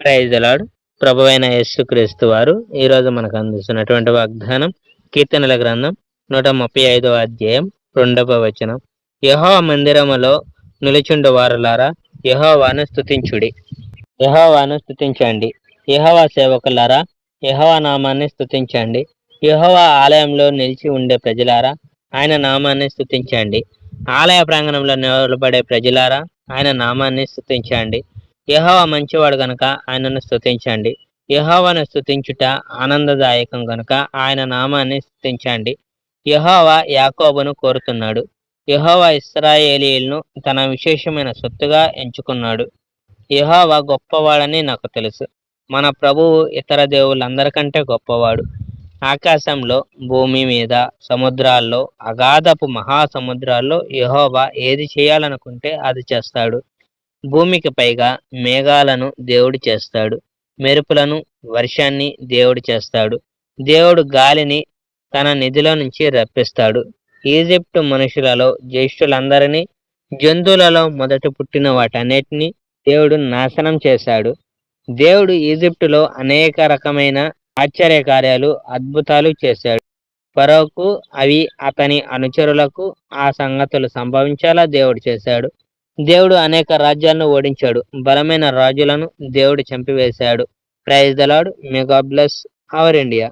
Praise the lord. ప్రభువైన యేసుక్రీస్తు వారు ఈరోజు మనకు అందిస్తున్నటువంటి వాగ్దానం కీర్తనల గ్రంథం 135వ అధ్యాయం 2వ వచనం. యెహోవా మందిరములో నిలుచుండు వారులారా యెహోవాను స్తుతించుడి. యెహోవాను స్తుతించండి. యెహోవా సేవకులారా యెహోవా నామాన్ని స్తుతించండి. యెహోవా ఆలయంలో నిలిచి ఉండే ప్రజలారా ఆయన నామాన్ని స్తుతించండి. ఆలయ ప్రాంగణంలో నిలబడే ప్రజలారా ఆయన నామాన్ని స్తుతించండి. యెహోవా మంచివాడు గనుక ఆయనను స్తుతించండి. యెహోవాను స్తుతించుట ఆనందదాయకం గనుక ఆయన నామాన్ని స్తుతించండి. యెహోవా యాకోబును కోరుతున్నాడు. యెహోవా ఇశ్రాయేలీయులను తన విశేషమైన సొత్తుగా ఎంచుకున్నాడు. యెహోవా గొప్పవాడని నాకు తెలుసు. మన ప్రభువు ఇతర దేవుళ్ళందరికంటే గొప్పవాడు. ఆకాశంలో, భూమి మీద, సముద్రాల్లో, అగాధపు మహాసముద్రాల్లో యెహోవా ఏది చేయాలనుకుంటే అది చేస్తాడు. భూమికి పైగా మేఘాలను దేవుడు చేస్తాడు. మెరుపులను, వర్షాన్ని దేవుడు చేస్తాడు. దేవుడు గాలిని తన నిధిలో నుంచి రప్పిస్తాడు. ఈజిప్టు మనుషులలో జ్యేష్ఠులందరినీ, జంతువులలో మొదట పుట్టిన వాటన్నిటినీ దేవుడు నాశనం చేశాడు. దేవుడు ఈజిప్టులో అనేక రకమైన ఆశ్చర్యకార్యాలు, అద్భుతాలు చేశాడు. ఫరోకు, అవి అతని అనుచరులకు ఆ సంగతులు సంభవించేలా దేవుడు చేశాడు. దేవుడు అనేక రాజ్యాలను ఓడించాడు. బలమైన రాజులను దేవుడు చంపివేశాడు. Praise the lord. May God bless our India.